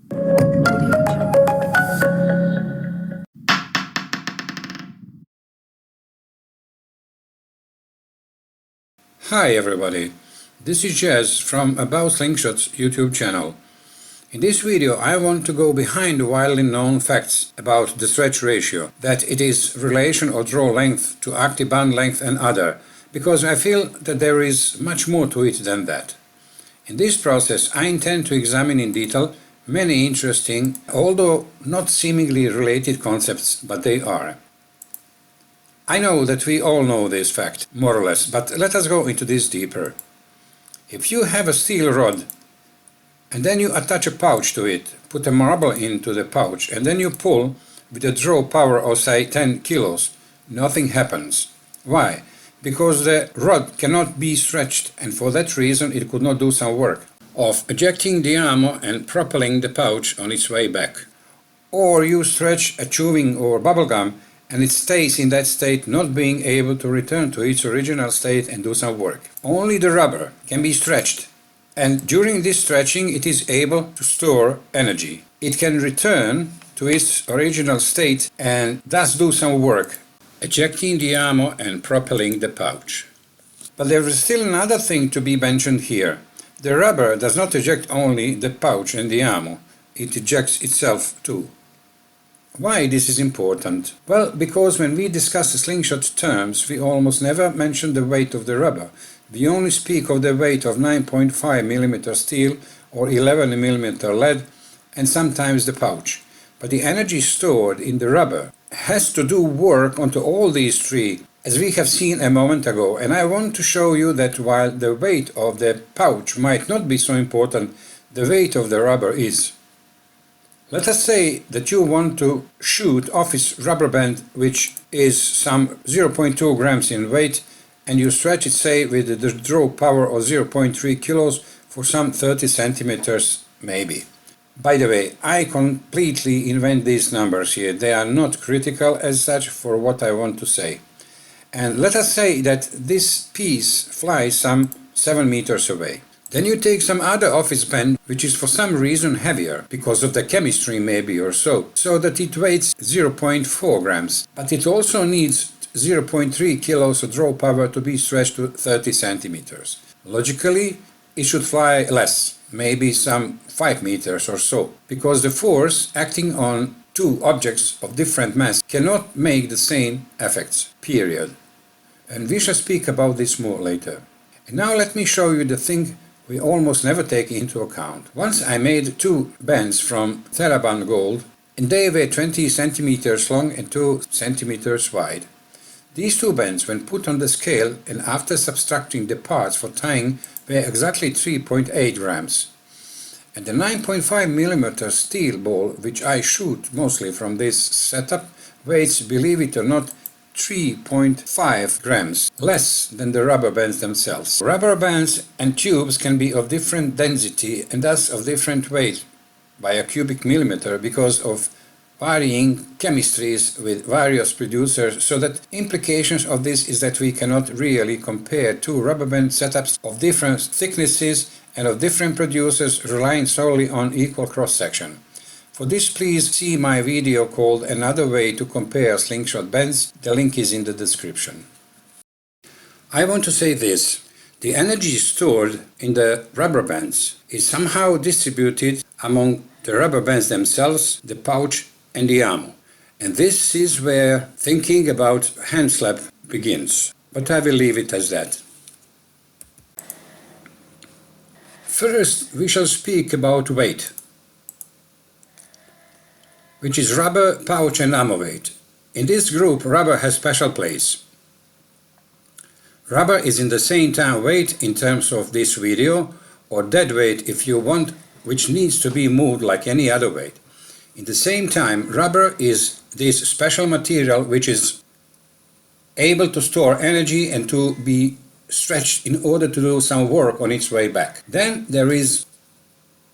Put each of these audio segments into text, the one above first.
Hi everybody, this is Jazz from About Slingshots YouTube channel. In this video I want to go behind the widely known facts about the stretch ratio, that it is relation of draw length to active band length and other, because I feel that there is much more to it than that. In this process I intend to examine in detail many interesting, although not seemingly related concepts, but they are. I know that we all know this fact, more or less, but let us go into this deeper. If you have a steel rod and then you attach a pouch to it, put a marble into the pouch and then you pull with a draw power of say 10 kilos, nothing happens. Why? Because the rod cannot be stretched, and for that reason it could not do some work of ejecting the ammo and propelling the pouch on its way back. Or you stretch a chewing or bubble gum and it stays in that state, not being able to return to its original state and do some work. Only the rubber can be stretched, and during this stretching it is able to store energy. It can return to its original state and thus do some work, ejecting the ammo and propelling the pouch. But there is still another thing to be mentioned here. The rubber does not eject only the pouch and the ammo, it ejects itself too. Why this is important? Well, because when we discuss slingshot terms, we almost never mention the weight of the rubber. We only speak of the weight of 9.5 mm steel or 11 mm lead, and sometimes the pouch. But the energy stored in the rubber has to do work onto all these three, as we have seen a moment ago, and I want to show you that while the weight of the pouch might not be so important, the weight of the rubber is. Let us say that you want to shoot office rubber band which is some 0.2 grams in weight, and you stretch it say with the draw power of 0.3 kilos for some 30 centimeters maybe. By the way, I completely invent these numbers here, they are not critical as such for what I want to say. And let us say that this piece flies some 7 meters away. Then you take some other office band which is for some reason heavier, because of the chemistry maybe or so that it weighs 0.4 grams, but it also needs 0.3 kilos of draw power to be stretched to 30 centimeters. Logically, it should fly less, maybe some 5 meters or so, because the force acting on two objects of different mass cannot make the same effects, period. And we shall speak about this more later. And now let me show you the thing we almost never take into account. Once I made two bands from TheraBand gold, and they were 20 centimeters long and 2 centimeters wide. These two bands, when put on the scale and after subtracting the parts for tying, were exactly 3.8 grams. And the 9.5 mm steel ball, which I shoot mostly from this setup, weighs, believe it or not, 3.5 grams, less than the rubber bands themselves. Rubber bands and tubes can be of different density and thus of different weight by a cubic millimeter because of varying chemistries with various producers, so that implications of this is that we cannot really compare two rubber band setups of different thicknesses and of different producers relying solely on equal cross-section. For this, please see my video called Another Way to Compare Slingshot Bands. The link is in the description. I want to say this. The energy stored in the rubber bands is somehow distributed among the rubber bands themselves, the pouch and the ammo. And this is where thinking about hand slap begins. But I will leave it as that. First, we shall speak about weight, which is rubber, pouch and ammo weight. In this group, rubber has special place. Rubber is in the same time weight in terms of this video, or dead weight if you want, which needs to be moved like any other weight. In the same time, rubber is this special material which is able to store energy and to be stretched in order to do some work on its way back. Then there is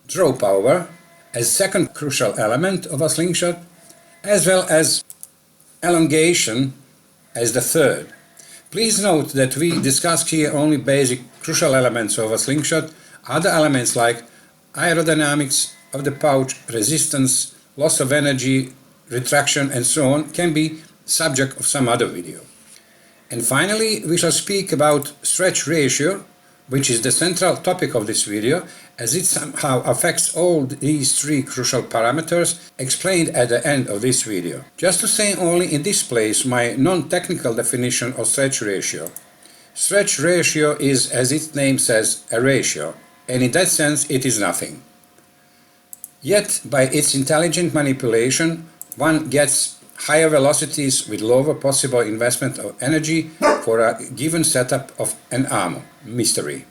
draw power as second crucial element of a slingshot, as well as elongation as the third. Please note that we discussed here only basic crucial elements of a slingshot. Other elements like aerodynamics, of the pouch, resistance, loss of energy, retraction and so on can be subject of some other video. And finally, we shall speak about stretch ratio, which is the central topic of this video, as it somehow affects all these three crucial parameters explained at the end of this video. Just to say only in this place my non-technical definition of stretch ratio. Stretch ratio is, as its name says, a ratio, and in that sense it is nothing. Yet, by its intelligent manipulation, one gets higher velocities with lower possible investment of energy for a given setup of an ammo. Mystery.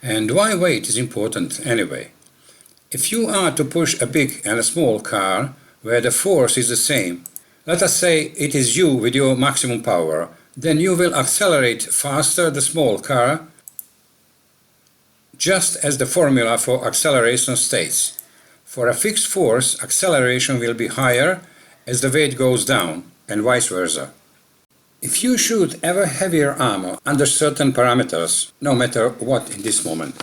And why weight is important anyway? If you are to push a big and a small car where the force is the same, let us say it is you with your maximum power, then you will accelerate faster the small car, just as the formula for acceleration states. For a fixed force, acceleration will be higher as the weight goes down, and vice versa. If you shoot ever heavier ammo under certain parameters, no matter what in this moment,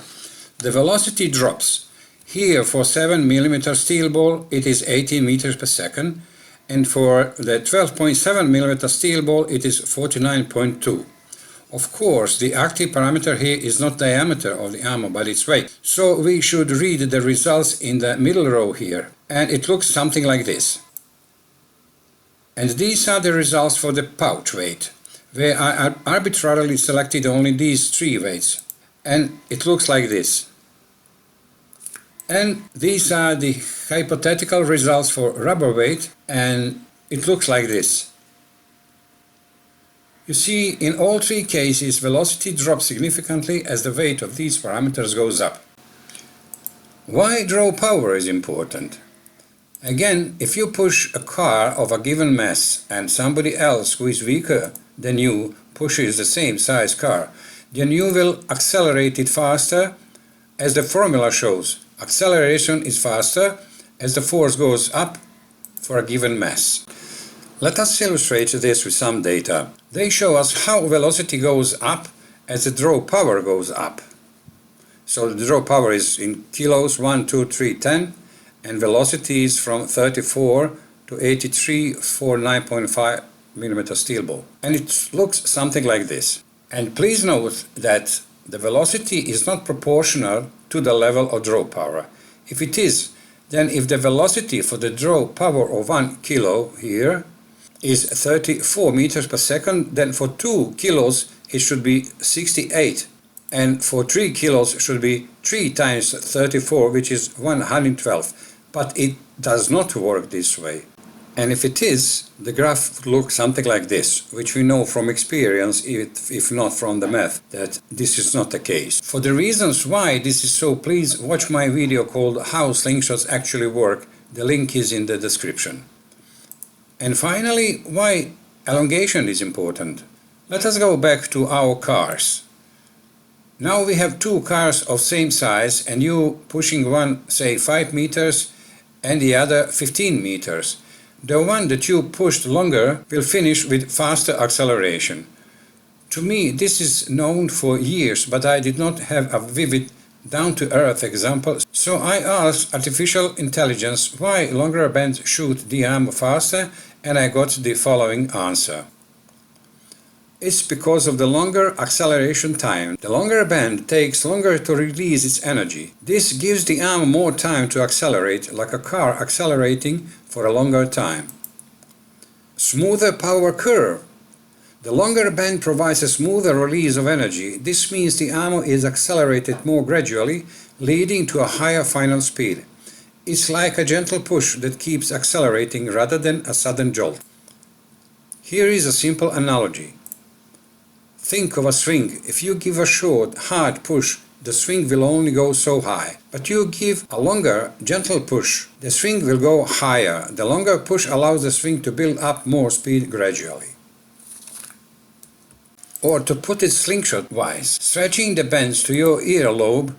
the velocity drops. Here for 7mm steel ball it is 18 meters per second, and for the 12.7mm steel ball it is 49.2. Of course, the active parameter here is not diameter of the ammo but its weight, so we should read the results in the middle row here, and it looks something like this. And these are the results for the pouch weight, where I arbitrarily selected only these three weights, and it looks like this. And these are the hypothetical results for rubber weight, and it looks like this. You see, in all three cases, velocity drops significantly as the weight of these parameters goes up. Why draw power is important? Again, if you push a car of a given mass and somebody else who is weaker than you pushes the same size car, then you will accelerate it faster, as the formula shows. Acceleration is faster as the force goes up for a given mass. Let us illustrate this with some data. They show us how velocity goes up as the draw power goes up. So the draw power is in kilos, 1, 2, 3, 10, and velocity is from 34 to 83 for 9.5mm steel ball. And it looks something like this. And please note that the velocity is not proportional to the level of draw power. If it is, then if the velocity for the draw power of 1 kilo here is 34 meters per second, then for 2 kilos it should be 68, and for 3 kilos should be 3 times 34, which is 112. But it does not work this way. And if it is, the graph looks something like this, which we know from experience, if not from the math, that this is not the case. For the reasons why this is so, please watch my video called How Slingshots Actually Work. The link is in the description. And finally, why elongation is important. Let us go back to our cars. Now we have two cars of same size, and you pushing one, say 5 meters, and the other 15 meters. The one that you pushed longer will finish with faster acceleration. To me, this is known for years, but I did not have a vivid, down-to-earth example, so I asked artificial intelligence why longer bands shoot the ammo faster, and I got the following answer. It's because of the longer acceleration time. The longer band takes longer to release its energy. This gives the ammo more time to accelerate, like a car accelerating for a longer time. Smoother power curve. The longer band provides a smoother release of energy. This means the ammo is accelerated more gradually, leading to a higher final speed. It's like a gentle push that keeps accelerating rather than a sudden jolt. Here is a simple analogy. Think of a swing. If you give a short, hard push, the swing will only go so high. But you give a longer, gentle push, the swing will go higher. The longer push allows the swing to build up more speed gradually. Or to put it slingshot-wise, stretching the bands to your earlobe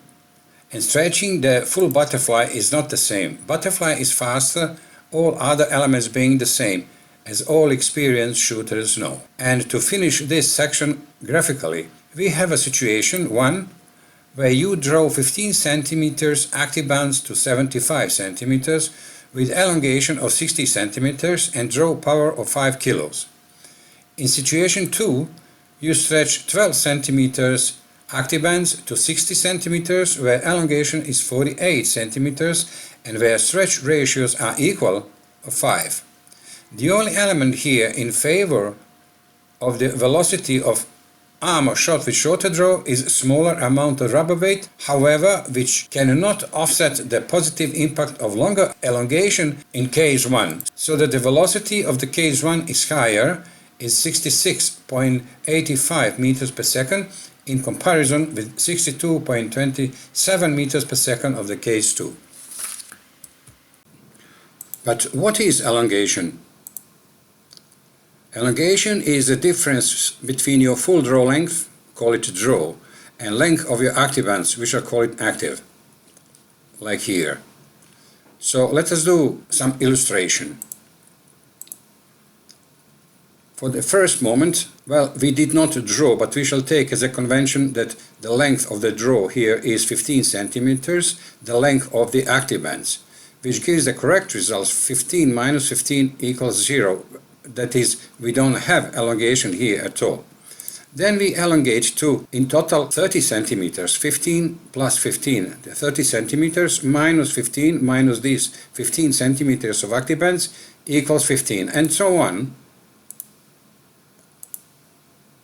and stretching the full butterfly is not the same. Butterfly is faster, all other elements being the same, as all experienced shooters know. And to finish this section graphically, we have a situation 1 where you draw 15 centimeters active bands to 75 centimeters with elongation of 60 centimeters and draw power of 5 kilos. In situation 2, you stretch 12 centimeters active bands to 60 centimeters where elongation is 48 centimeters and where stretch ratios are equal of 5. The only element here in favor of the velocity of armor shot with shorter draw is smaller amount of rubber weight, however, which cannot offset the positive impact of longer elongation in case 1, so that the velocity of the case 1 is higher, is 66.85 meters per second in comparison with 62.27 meters per second of the case 2. But what is elongation? Elongation is the difference between your full draw length, call it draw, and length of your active bands, which are called active, like here. So let us do some illustration. For the first moment, well, we did not draw, but we shall take as a convention that the length of the draw here is 15 centimeters, the length of the active bands, which gives the correct results 15 minus 15 equals 0. That is, we don't have elongation here at all. Then we elongate to, in total, 30 centimeters, 15 plus 15, 30 centimeters minus 15 minus these 15 centimeters of active bands equals 15, and so on.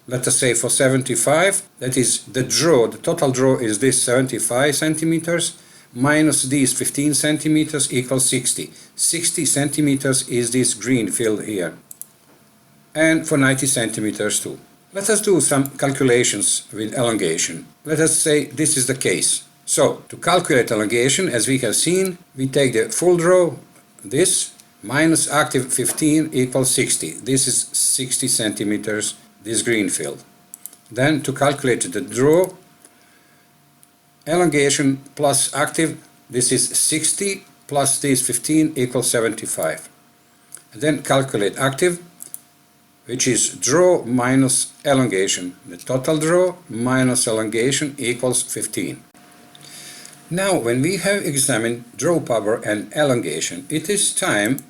Let us say for 75, that is the draw, the total draw is this 75 centimeters, minus these 15 centimeters equals 60. 60 centimeters is this green field here. And for 90 centimeters too. Let us do some calculations with elongation. Let us say this is the case. So, to calculate elongation, as we have seen, we take the full draw, this, minus active 15 equals 60. This is 60 centimeters, this green field. Then, to calculate the draw, elongation plus active, this is 60 plus this 15 equals 75. And then calculate active, which is draw minus elongation. The total draw minus elongation equals 15. Now, when we have examined draw power and elongation, it is time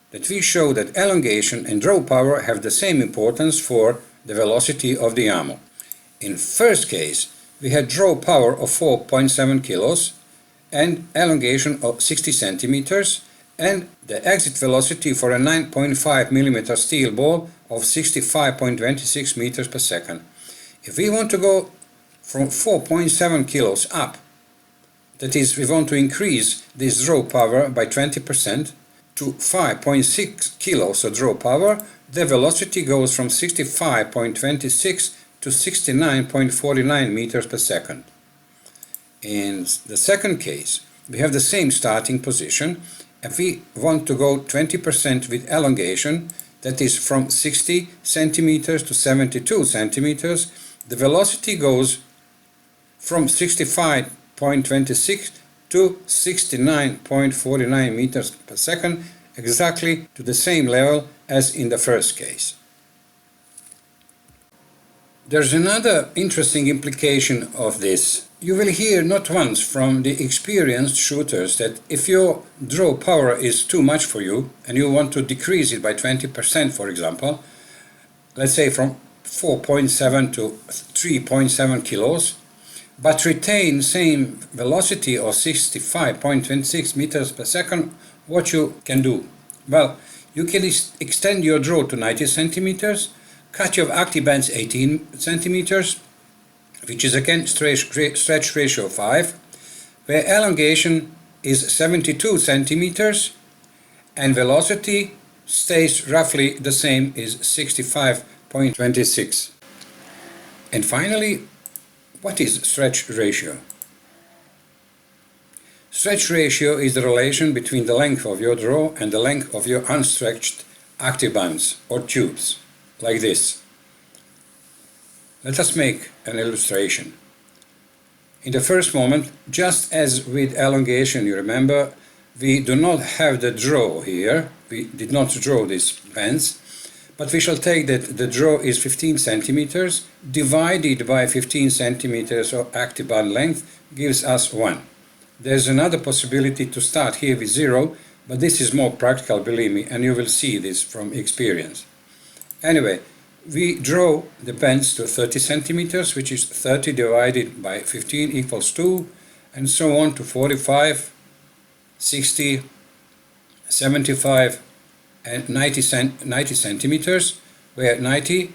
that we show that elongation and draw power have the same importance for the velocity of the ammo. In first case, we had draw power of 4.7 kilos and elongation of 60 centimeters and the exit velocity for a 9.5 mm steel ball of 65.26 meters per second. If we want to go from 4.7 kilos up, that is, we want to increase this draw power by 20% to 5.6 kilos of draw power, the velocity goes from 65.26 to 69.49 meters per second. In the second case, we have the same starting position. If we want to go 20% with elongation, that is from 60 centimeters to 72 centimeters, the velocity goes from 65.26 to 69.49 meters per second, exactly to the same level as in the first case. There's another interesting implication of this. You will hear not once from the experienced shooters that if your draw power is too much for you and you want to decrease it by 20%, for example, let's say from 4.7 to 3.7 kilos, but retain same velocity of 65.26 meters per second, what you can do? Well, you can extend your draw to 90 centimeters, cut your active bands 18 centimeters, which is again stretch ratio 5, where elongation is 72 centimeters and velocity stays roughly the same, is 65.26. And finally, what is stretch ratio? Stretch ratio is the relation between the length of your draw and the length of your unstretched active bands or tubes, like this. Let us make an illustration. In the first moment, just as with elongation, you remember, we do not have the draw here, we did not draw these bands, but we shall take that the draw is 15 centimeters divided by 15 centimeters of active band length gives us 1. There's another possibility to start here with 0, but this is more practical, believe me, and you will see this from experience. Anyway, we draw the bends to 30 centimeters, which is 30 divided by 15 equals 2, and so on to 45, 60, 75, and 90 centimeters, where 90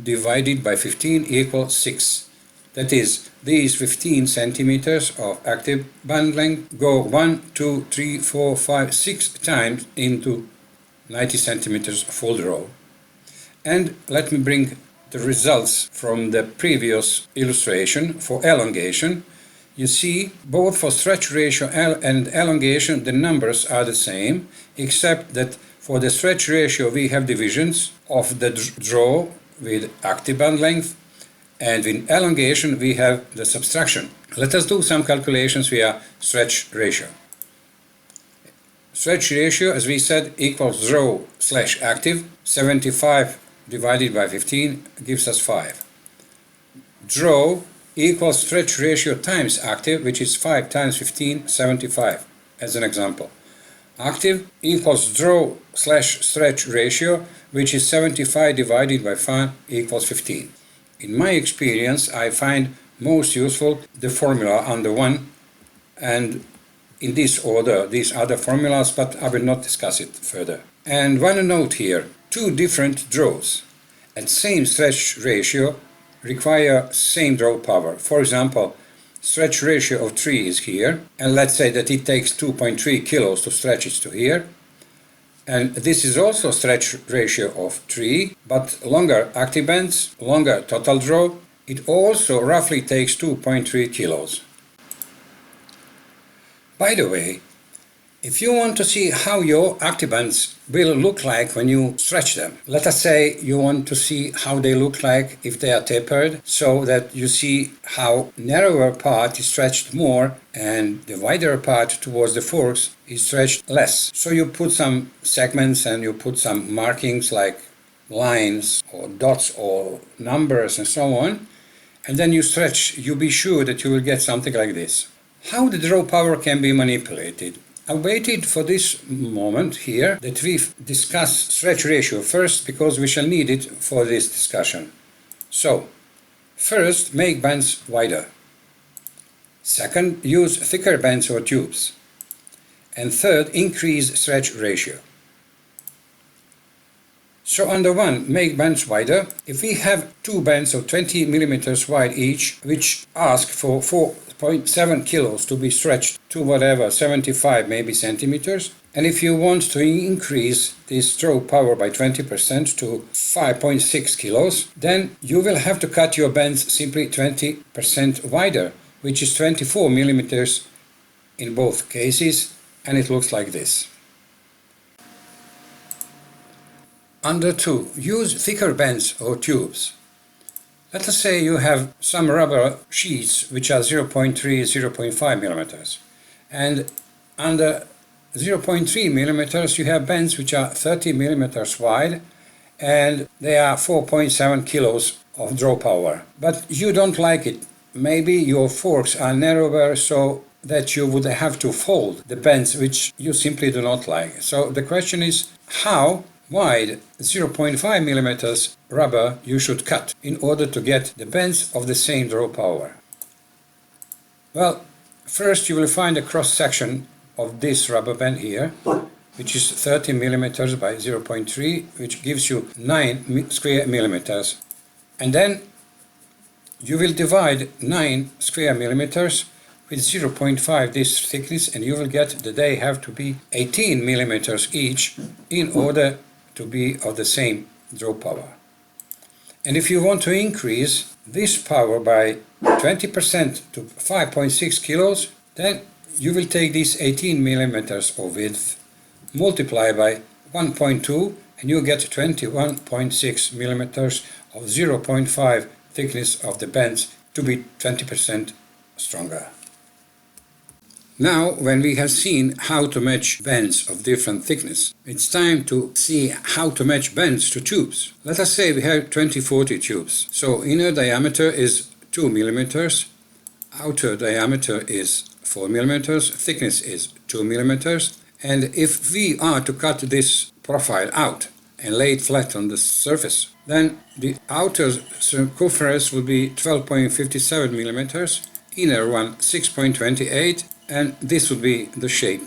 divided by 15 equals 6. That is, these 15 centimeters of active band length go 1, 2, 3, 4, 5, 6 times into 90 centimeters full draw. And let me bring the results from the previous illustration for elongation. You see, both for stretch ratio and elongation the numbers are the same, except that for the stretch ratio we have divisions of the draw with active band length, and in elongation we have the subtraction. Let us do some calculations via stretch ratio. Stretch ratio, as we said, equals draw slash active. 75 divided by 15 gives us 5. Draw equals stretch ratio times active, which is 5 times 15, 75, as an example. Active equals draw slash stretch ratio, which is 75 divided by 5 equals 15. In my experience, I find most useful the formula under 1, and in this order these other formulas, but I will not discuss it further. And one note here, two different draws at same stretch ratio require same draw power. For example, stretch ratio of 3 is here, and let's say that it takes 2.3 kilos to stretch it to here. And this is also stretch ratio of 3, but longer active bands, longer total draw. It also roughly takes 2.3 kilos. By the way, if you want to see how your active bands will look like when you stretch them, let us say you want to see how they look like if they are tapered, so that you see how narrower part is stretched more and the wider part towards the forks is stretched less. So you put some segments and you put some markings like lines or dots or numbers and so on, and then you stretch. You be sure that you will get something like this. How the draw power can be manipulated? I waited for this moment here that we discuss stretch ratio first, because we shall need it for this discussion. So, first, make bands wider. Second, use thicker bands or tubes. And third, increase stretch ratio. So under 1, make bands wider. If we have two bands of 20 millimeters wide each, which ask for 4.7 kilos to be stretched to whatever, 75 maybe centimeters, and if you want to increase this draw power by 20% to 5.6 kilos, then you will have to cut your bands simply 20% wider, which is 24 millimeters in both cases, and it looks like this. Under 2, use thicker bands or tubes. Let us say you have some rubber sheets which are 0.3, 0.5 millimeters, and under 0.3 millimeters you have bands which are 30 millimeters wide, and they are 4.7 kilos of draw power. But you don't like it. Maybe your forks are narrower, so that you would have to fold the bands, which you simply do not like. So the question is, how wide 0.5 millimeters rubber you should cut in order to get the bends of the same draw power? Well, first you will find a cross section of this rubber band here, which is 30 millimeters by 0.3, which gives you 9 square millimeters. And then you will divide 9 square millimeters with 0.5 this thickness, and you will get that they have to be 18 millimeters each in order to be of the same draw power. And if you want to increase this power by 20% to 5.6 kilos, then you will take these 18 millimeters of width, multiply by 1.2, and you get 21.6 millimeters of 0.5 thickness of the bands to be 20% stronger. Now, when we have seen how to match bends of different thickness, it's time to see how to match bends to tubes. Let us say we have 2040 tubes. So inner diameter is 2 millimeters, outer diameter is 4 millimeters, thickness is 2 millimeters, and if we are to cut this profile out and lay it flat on the surface, then the outer circumference will be 12.57 millimeters, inner one 6.28, and this would be the shape.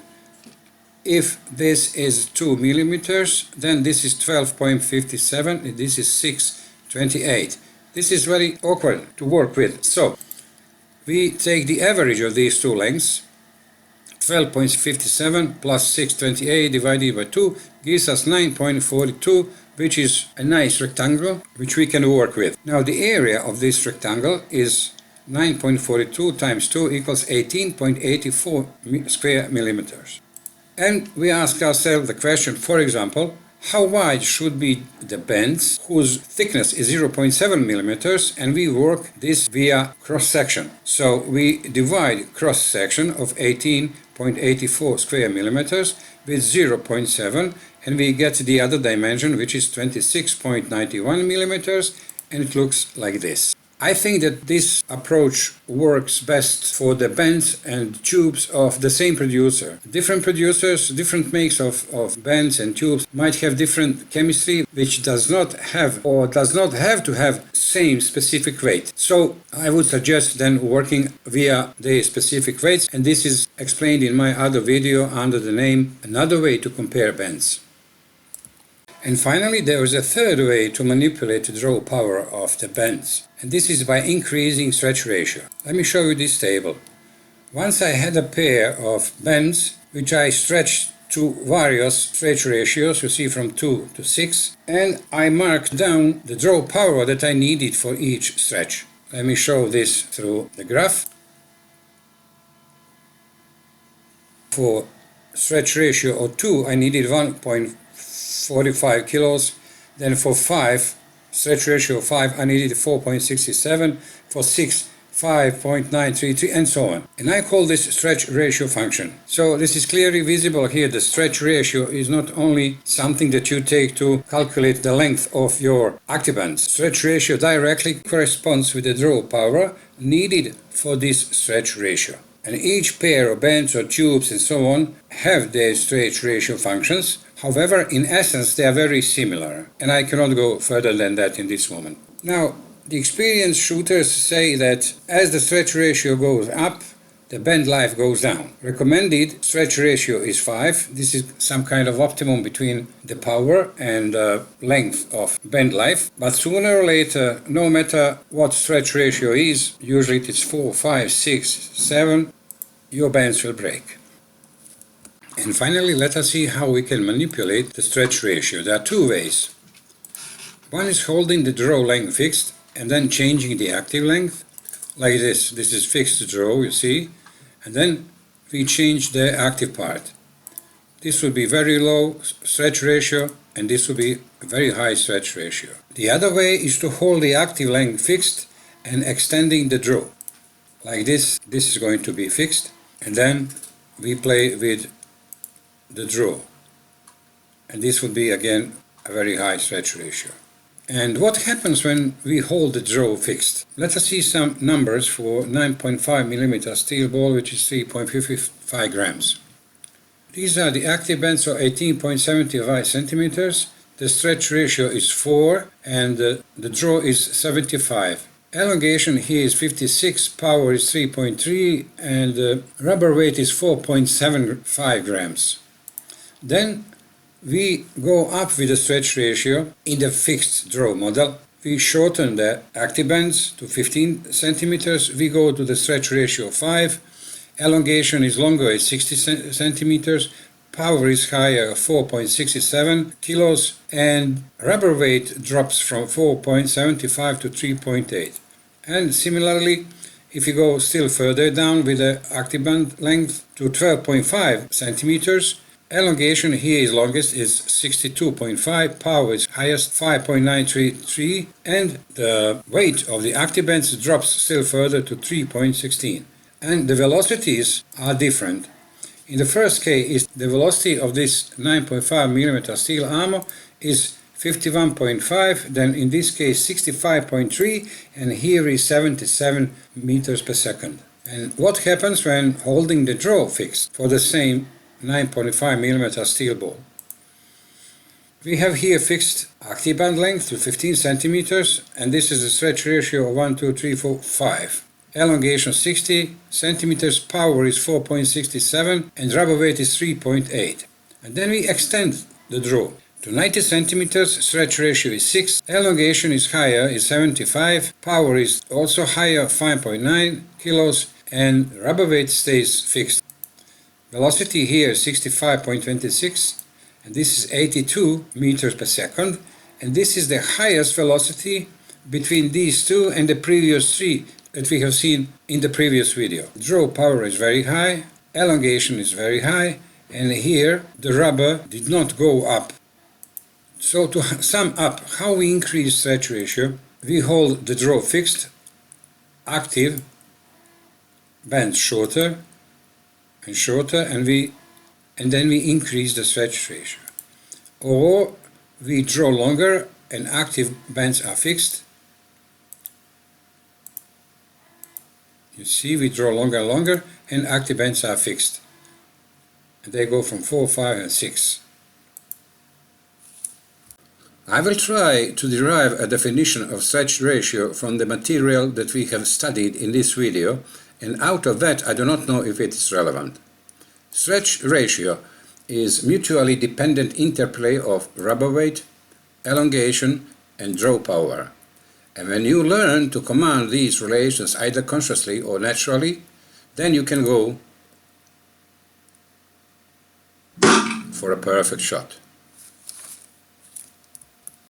If this is 2 millimeters, then this is 12.57, and this is 6.28. This is very awkward to work with. So we take the average of these two lengths. 12.57 plus 6.28 divided by 2 gives us 9.42, which is a nice rectangle which we can work with. Now the area of this rectangle is 9.42 times 2 equals 18.84 square millimeters. And we ask ourselves the question, for example, how wide should be the bends whose thickness is 0.7 millimeters, and we work this via cross-section. So we divide cross-section of 18.84 square millimeters with 0.7, and we get the other dimension, which is 26.91 millimeters, and it looks like this. I think that this approach works best for the bends and tubes of the same producer. Different producers, different makes of bends and tubes might have different chemistry, which does not have or does not have to have same specific weight. So I would suggest then working via the specific weights, and this is explained in my other video under the name Another Way to Compare Bends. And finally, there is a third way to manipulate the draw power of the bends, and this is by increasing stretch ratio. Let me show you this table. Once I had a pair of bends which I stretched to various stretch ratios, you see from 2 to 6, and I marked down the draw power that I needed for each stretch. Let me show this through the graph. For stretch ratio of 2, I needed 1.45 kilos. Then for 5, stretch ratio of 5, I needed 4.67. For 6, 5.933, and so on. And I call this stretch ratio function. So this is clearly visible here. The stretch ratio is not only something that you take to calculate the length of your active bands. Stretch ratio directly corresponds with the draw power needed for this stretch ratio. And each pair of bands or tubes and so on have their stretch ratio functions. However, in essence, they are very similar, and I cannot go further than that in this moment. Now, the experienced shooters say that as the stretch ratio goes up, the bend life goes down. Recommended stretch ratio is 5. This is some kind of optimum between the power and length of bend life. But sooner or later, no matter what stretch ratio is, usually it is 4, 5, 6, 7, your bands will break. And finally, let us see how we can manipulate the stretch ratio. There are two ways. One is holding the draw length fixed and then changing the active length, like this. This is fixed draw, you see, and then we change the active part. This will be very low stretch ratio, and this will be a very high stretch ratio. The other way is to hold the active length fixed and extending the draw. Like this, this is going to be fixed, and then we play with the draw. And this would be again a very high stretch ratio. And what happens when we hold the draw fixed? Let us see some numbers for 9.5 millimeter steel ball, which is 3.55 grams. These are the active bends, so 18.75 centimeters. The stretch ratio is 4 and the draw is 75. Elongation here is 56, power is 3.3, and the rubber weight is 4.75 grams. Then we go up with the stretch ratio in the fixed draw model. We shorten the active bends to 15 centimeters. We go to the stretch ratio of 5. Elongation is longer at 60 centimeters. Power is higher, 4.67 kilos. And rubber weight drops from 4.75 to 3.8. And similarly, if you go still further down with the active band length to 12.5 centimeters, elongation here is longest, is 62.5, power is highest, 5.933, and the weight of the active bands drops still further to 3.16. and the velocities are different. In the first case, the velocity of this 9.5mm steel armor is 51.5, then in this case 65.3, and here is 77 meters per second. And what happens when holding the draw fixed for the same 9.5mm steel ball? We have here fixed active band length to 15 centimeters, and this is the stretch ratio of 1, 2, 3, 4, 5. Elongation 60 centimeters, power is 4.67, and rubber weight is 3.8. And then we extend the draw to 90 centimeters, stretch ratio is 6, elongation is higher, is 75, power is also higher, 5.9 kilos, and rubber weight stays fixed. Velocity here is 65.26, and this is 82 meters per second, and this is the highest velocity between these two and the previous three that we have seen in the previous video. Draw power is very high, elongation is very high, and here the rubber did not go up. So to sum up how we increase stretch ratio, we hold the draw fixed, active, bend shorter and shorter, and then we increase the stretch ratio. Or we draw longer and active bends are fixed. You see, we draw longer and longer and active bends are fixed. And they go from 4, 5 and 6. I will try to derive a definition of stretch ratio from the material that we have studied in this video, and out of that I do not know if it is relevant. Stretch ratio is mutually dependent interplay of rubber weight, elongation, and draw power. And when you learn to command these relations either consciously or naturally, then you can go for a perfect shot.